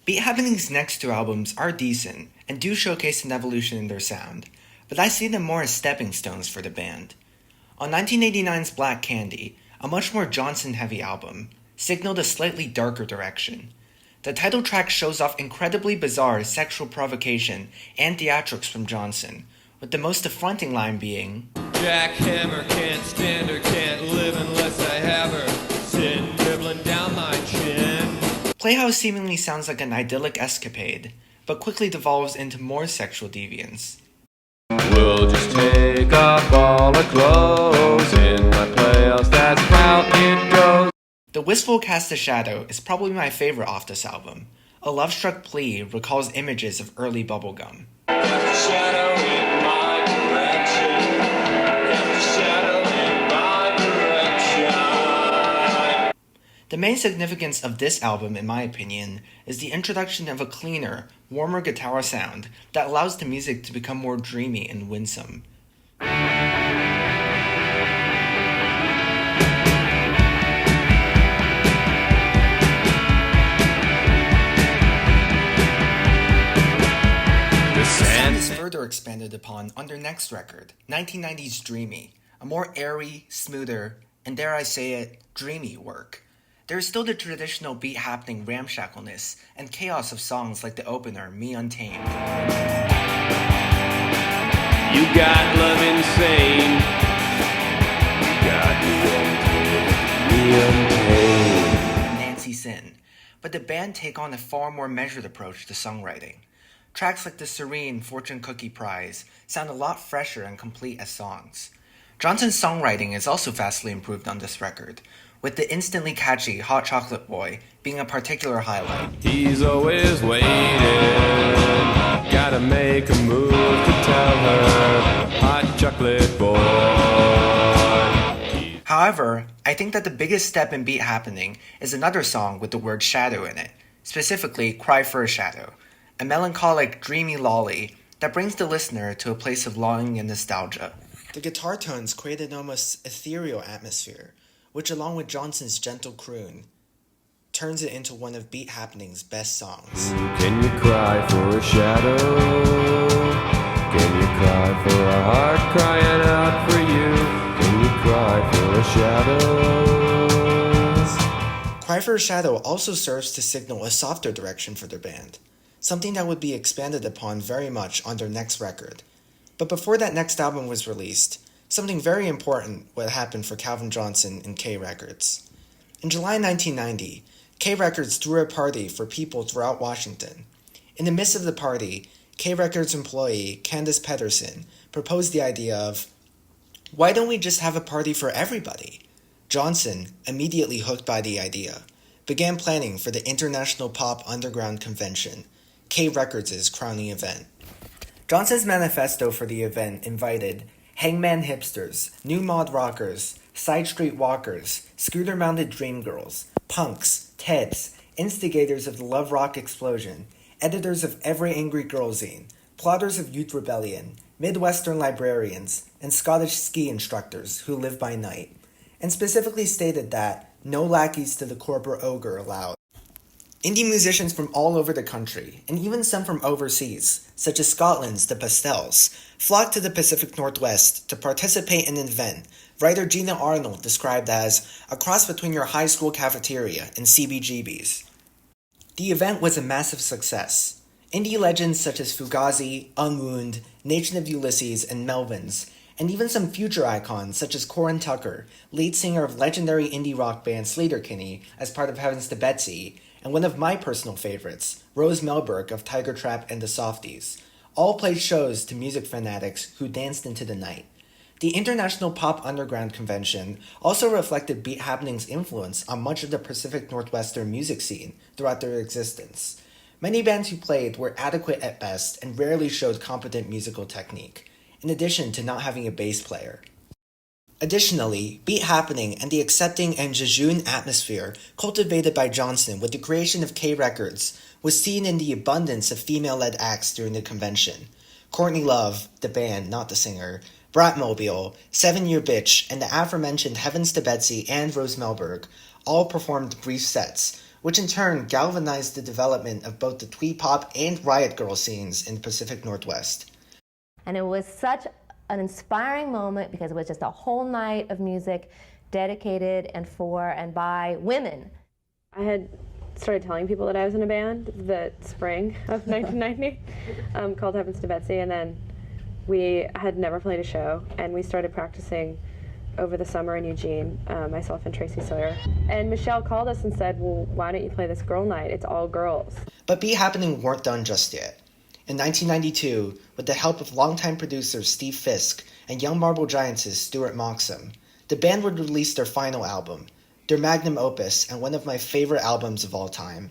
Beat Happening's next two albums are decent and do showcase an evolution in their sound, but I see them more as stepping stones for the band. On 1989's Black Candy, a much more Johnson-heavy album, signaled a slightly darker direction. The title track shows off incredibly bizarre sexual provocation and theatrics from Johnson, with the most affronting line being, "Jackhammer can't stand her, can't live unless I have her, sitting dribbling down my chin." Playhouse seemingly sounds like an idyllic escapade, but quickly devolves into more sexual deviance. We'll just take off all our clothes in my playhouse, that's how it goes. The Wistful Cast a Shadow is probably my favorite off this album. A love-struck plea recalls images of early bubblegum. Shadow in my direction. Shadow in my direction. The main significance of this album, in my opinion, is the introduction of a cleaner, warmer guitar sound that allows the music to become more dreamy and winsome. The sound is further expanded upon on their next record, 1990's Dreamy, a more airy, smoother, and dare I say it, dreamy work. There is still the traditional Beat Happening ramshackleness and chaos of songs like the opener, Me Untamed. You got love insane. You got me untamed. Nancy Sin, but the band take on a far more measured approach to songwriting. Tracks like the serene Fortune Cookie Prize sound a lot fresher and complete as songs. Johnson's songwriting is also vastly improved on this record, with the instantly catchy Hot Chocolate Boy being a particular highlight. He's always waiting. Gotta make a move to tell her, Hot Chocolate Boy. However, I think that the biggest step in Beat Happening is another song with the word shadow in it, specifically Cry for a Shadow, a melancholic, dreamy lolly that brings the listener to a place of longing and nostalgia. The guitar tones create an almost ethereal atmosphere, which along with Johnson's gentle croon, turns it into one of Beat Happening's best songs. Can you cry for a shadow? Can you cry for a heart crying out for you? Can you cry for a shadow? Cry for a Shadow also serves to signal a softer direction for their band, something that would be expanded upon very much on their next record. But before that next album was released, something very important would happen for Calvin Johnson and K Records. In July 1990, K Records threw a party for people throughout Washington. In the midst of the party, K Records employee Candace Pedersen proposed the idea of, why don't we just have a party for everybody? Johnson, immediately hooked by the idea, began planning for the International Pop Underground Convention, K Records' crowning event. Johnson's manifesto for the event invited Hangman Hipsters, New Mod Rockers, Side Street Walkers, Scooter-Mounted Dream Girls, Punks, Teds, instigators of the Love Rock explosion, editors of every Angry Girl zine, plotters of Youth Rebellion, Midwestern librarians, and Scottish ski instructors who live by night, and specifically stated that no lackeys to the corporate ogre allowed. Indie musicians from all over the country, and even some from overseas, such as Scotland's The Pastels, flocked to the Pacific Northwest to participate in an event writer Gina Arnold described as a cross between your high school cafeteria and CBGB's. The event was a massive success. Indie legends such as Fugazi, Unwound, Nation of Ulysses, and Melvins, and even some future icons such as Corin Tucker, lead singer of legendary indie rock band Sleater-Kinney as part of Heavens to Betsy, and one of my personal favorites, Rose Melberg of Tiger Trap and the Softies, all played shows to music fanatics who danced into the night. The International Pop Underground Convention also reflected Beat Happening's influence on much of the Pacific Northwestern music scene throughout their existence. Many bands who played were adequate at best and rarely showed competent musical technique, in addition to not having a bass player. Additionally, Beat Happening and the accepting and jejune atmosphere cultivated by Johnson with the creation of K Records was seen in the abundance of female-led acts during the convention. Courtney Love, the band, not the singer, Bratmobile, 7 Year Bitch, and the aforementioned Heavens to Betsy and Rose Melberg all performed brief sets, which in turn galvanized the development of both the twee pop and riot grrrl scenes in the Pacific Northwest. And it was such an inspiring moment because it was just a whole night of music dedicated and for and by women. I had started telling people that I was in a band the spring of 1990 called Heavens to Betsy, and then we had never played a show, and we started practicing over the summer in Eugene, myself and Tracy Sawyer. And Michelle called us and said, well, why don't you play this girl night? It's all girls. But Be Happening weren't done just yet. In 1992, with the help of longtime producers Steve Fisk and Young Marble Giants' Stuart Moxham, the band would release their final album, their magnum opus and one of my favorite albums of all time,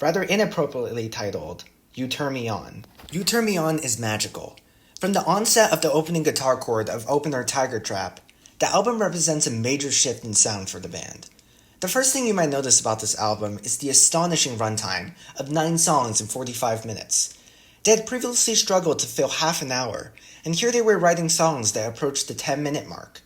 rather inappropriately titled You Turn Me On. You Turn Me On is magical. From the onset of the opening guitar chord of opener Tiger Trap, the album represents a major shift in sound for the band. The first thing you might notice about this album is the astonishing runtime of 9 songs in 45 minutes. They had previously struggled to fill half an hour, and here they were writing songs that approached the 10-minute mark.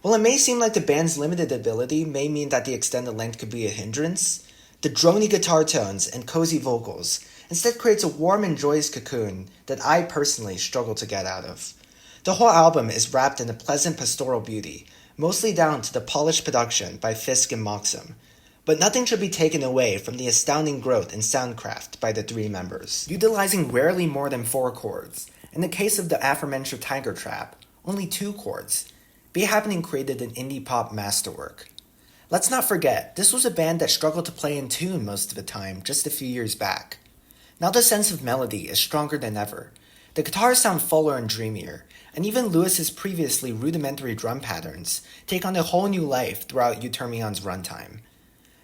While it may seem like the band's limited ability may mean that the extended length could be a hindrance, the drony guitar tones and cozy vocals instead creates a warm and joyous cocoon that I personally struggle to get out of. The whole album is wrapped in a pleasant pastoral beauty, mostly down to the polished production by Fisk and Moxham, but nothing should be taken away from the astounding growth in soundcraft by the 3 members. Utilizing rarely more than 4 chords, in the case of the aforementioned Tiger Trap, only 2 chords, Be Happening created an indie pop masterwork. Let's not forget, this was a band that struggled to play in tune most of the time just a few years back. Now the sense of melody is stronger than ever. The guitars sound fuller and dreamier, and even Lewis's previously rudimentary drum patterns take on a whole new life throughout You Turn Me On's runtime.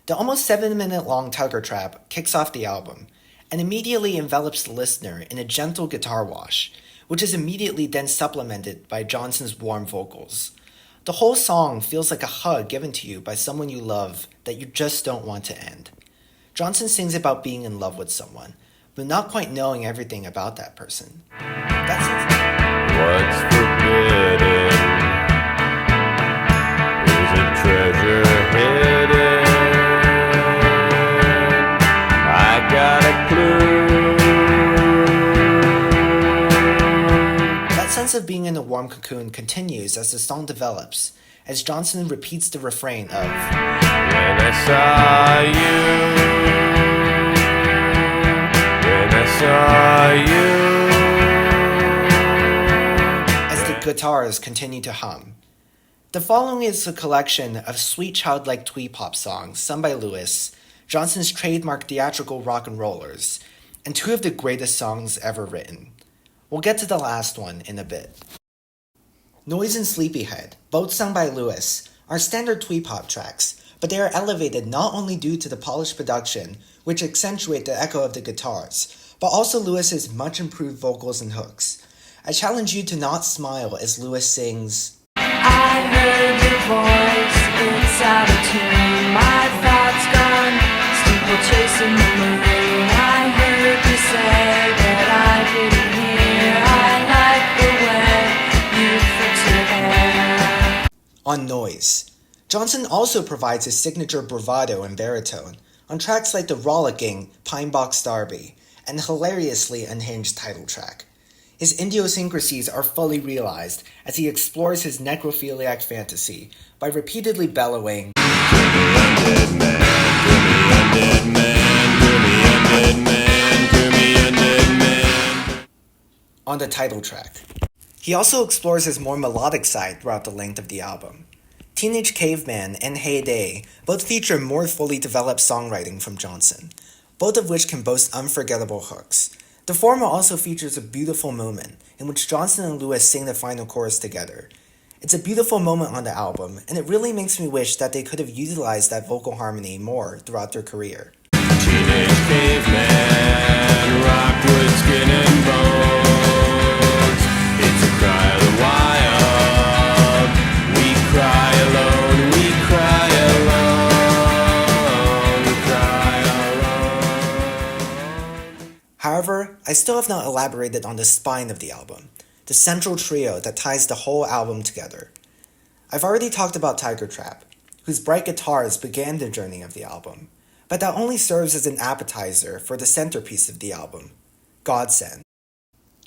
The almost 7-minute long Tiger Trap kicks off the album, and immediately envelops the listener in a gentle guitar wash, which is immediately then supplemented by Johnson's warm vocals. The whole song feels like a hug given to you by someone you love that you just don't want to end. Johnson sings about being in love with someone, but not quite knowing everything about that person. What's forbidden is a treasure hidden. I got a clue. That sense of being in a warm cocoon continues as the song develops, as Johnson repeats the refrain of When I saw you. as the guitars continue to hum. The following is a collection of sweet childlike twee pop songs sung by Lewis, Johnson's trademark theatrical rock and rollers, and 2 of the greatest songs ever written. We'll get to the last one in a bit. Noise and Sleepyhead, both sung by Lewis, are standard twee pop tracks, but they are elevated not only due to the polished production, which accentuate the echo of the guitars, but also Lewis's much improved vocals and hooks. I challenge you to not smile as Lewis sings, I heard your voice inside a tune. My thoughts gone, steeple chasing the moon. I heard you say that I didn't hear. I like the way you fix your hair. on Noise. Johnson also provides his signature bravado and baritone on tracks like the rollicking Pine Box Derby and hilariously unhinged title track. His idiosyncrasies are fully realized as he explores his necrophiliac fantasy by repeatedly bellowing on the title track. He also explores his more melodic side throughout the length of the album. Teenage Caveman and Hey Day both feature more fully developed songwriting from Johnson, both of which can boast unforgettable hooks. The former also features a beautiful moment in which Johnson and Lewis sing the final chorus together. It's a beautiful moment on the album, and it really makes me wish that they could have utilized that vocal harmony more throughout their career. Teenage caveman, rockwood skin and bones. It's a cry of the wild. We cry alone, we cry alone, we cry alone. However, I still have not elaborated on the spine of the album, the central trio that ties the whole album together. I've already talked about Tiger Trap, whose bright guitars began the journey of the album, but that only serves as an appetizer for the centerpiece of the album, Godsend.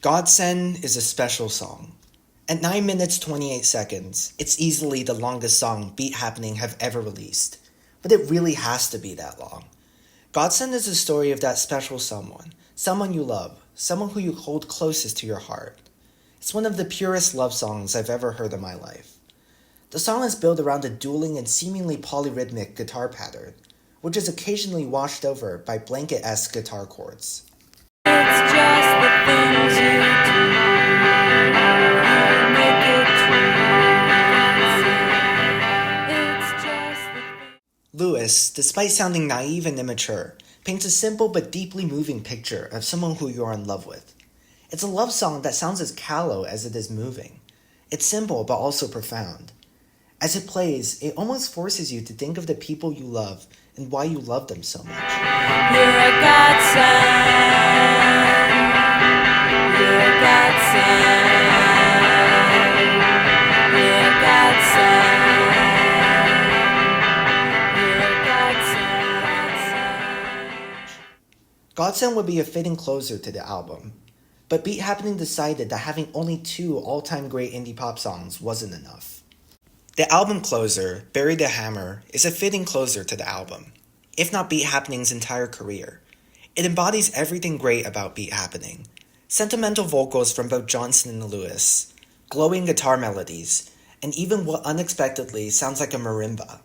Godsend is a special song. At 9 minutes 28 seconds, it's easily the longest song Beat Happening have ever released, but it really has to be that long. Godsend is the story of that special someone you love, someone who you hold closest to your heart. It's one of the purest love songs I've ever heard in my life. The song is built around a dueling and seemingly polyrhythmic guitar pattern, which is occasionally washed over by blanket-esque guitar chords. It's just the things you do. You make it true. It's just the Lewis, despite sounding naive and immature, paints a simple but deeply moving picture of someone who you're in love with. It's a love song that sounds as callow as it is moving. It's simple but also profound. As it plays, it almost forces you to think of the people you love and why you love them so much. You're a godsend. You're a godsend. You're a godsend. You're a godsend. Godsend would be a fitting closer to the album, but Beat Happening decided that having only 2 all-time great indie pop songs wasn't enough. The album closer, Bury the Hammer, is a fitting closer to the album, if not Beat Happening's entire career. It embodies everything great about Beat Happening. Sentimental vocals from both Johnson and Lewis, glowing guitar melodies, and even what unexpectedly sounds like a marimba.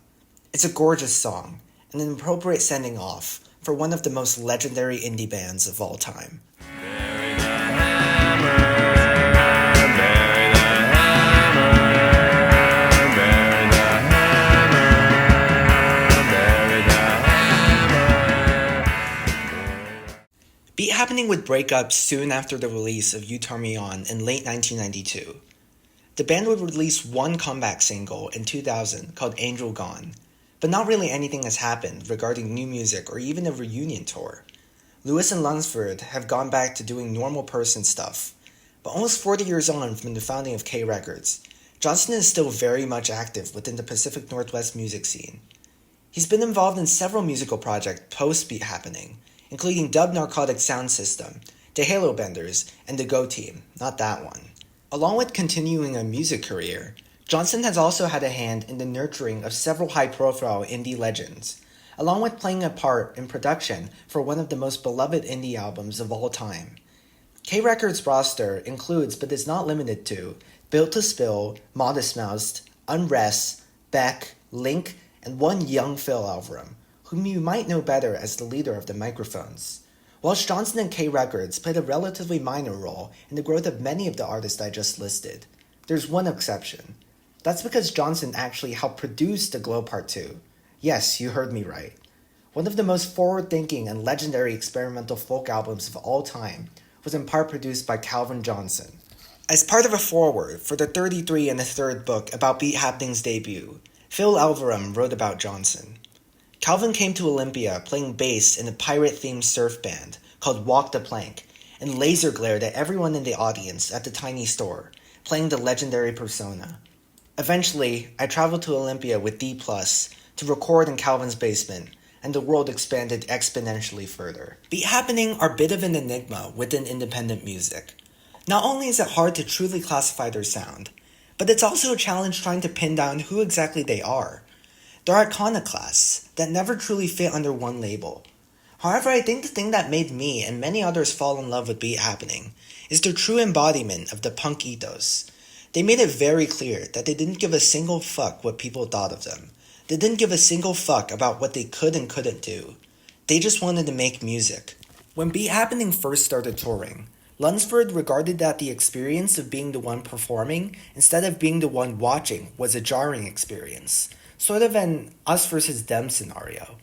It's a gorgeous song, and an appropriate sending off for one of the most legendary indie bands of all time. Bury the hammer, bury the hammer, bury the hammer, bury the hammer. Beat Happening would break up soon after the release of You Turn Me On in late 1992. The band would release one comeback single in 2000 called Angel Gone, but not really anything has happened regarding new music or even a reunion tour. Lewis and Lunsford have gone back to doing normal person stuff, but almost 40 years on from the founding of K Records, Johnson is still very much active within the Pacific Northwest music scene. He's been involved in several musical projects post-Beat Happening, including Dub Narcotic Sound System, The Halo Benders, and The Go Team, not that one. Along with continuing a music career, Johnson has also had a hand in the nurturing of several high-profile indie legends, along with playing a part in production for one of the most beloved indie albums of all time. K Records' roster includes, but is not limited to, Built to Spill, Modest Mouse, Unrest, Beck, Link, and one young Phil Alvarum, whom you might know better as the leader of the Microphones. Whilst Johnson and K Records played a relatively minor role in the growth of many of the artists I just listed, there's one exception. That's because Johnson actually helped produce The Glow Part 2. Yes, you heard me right. One of the most forward-thinking and legendary experimental folk albums of all time was in part produced by Calvin Johnson. As part of a foreword for the 33 and a third book about Beat Happening's debut, Phil Alvarum wrote about Johnson. Calvin came to Olympia playing bass in a pirate-themed surf band called Walk the Plank and laser glared at everyone in the audience at the tiny store, playing the legendary persona. Eventually, I traveled to Olympia with D+, to record in Calvin's basement, and the world expanded exponentially further. Beat Happening are a bit of an enigma within independent music. Not only is it hard to truly classify their sound, but it's also a challenge trying to pin down who exactly they are. They're iconoclasts that never truly fit under one label. However, I think the thing that made me and many others fall in love with Beat Happening is their true embodiment of the punk ethos. They made it very clear that they didn't give a single fuck what people thought of them. They didn't give a single fuck about what they could and couldn't do. They just wanted to make music. When Beat Happening first started touring, Lunsford regarded that the experience of being the one performing instead of being the one watching was a jarring experience, sort of an us versus them scenario.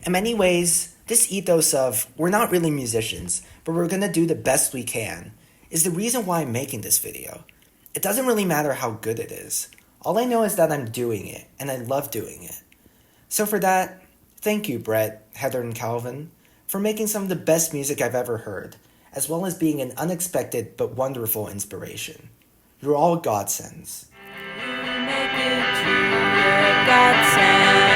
In many ways, this ethos of, we're not really musicians, but we're gonna do the best we can, is the reason why I'm making this video. It doesn't really matter how good it is. All I know is that I'm doing it, and I love doing it. So for that, thank you, Brett, Heather, and Calvin, for making some of the best music I've ever heard, as well as being an unexpected but wonderful inspiration. You're all godsends. You make it true, you're a godsend.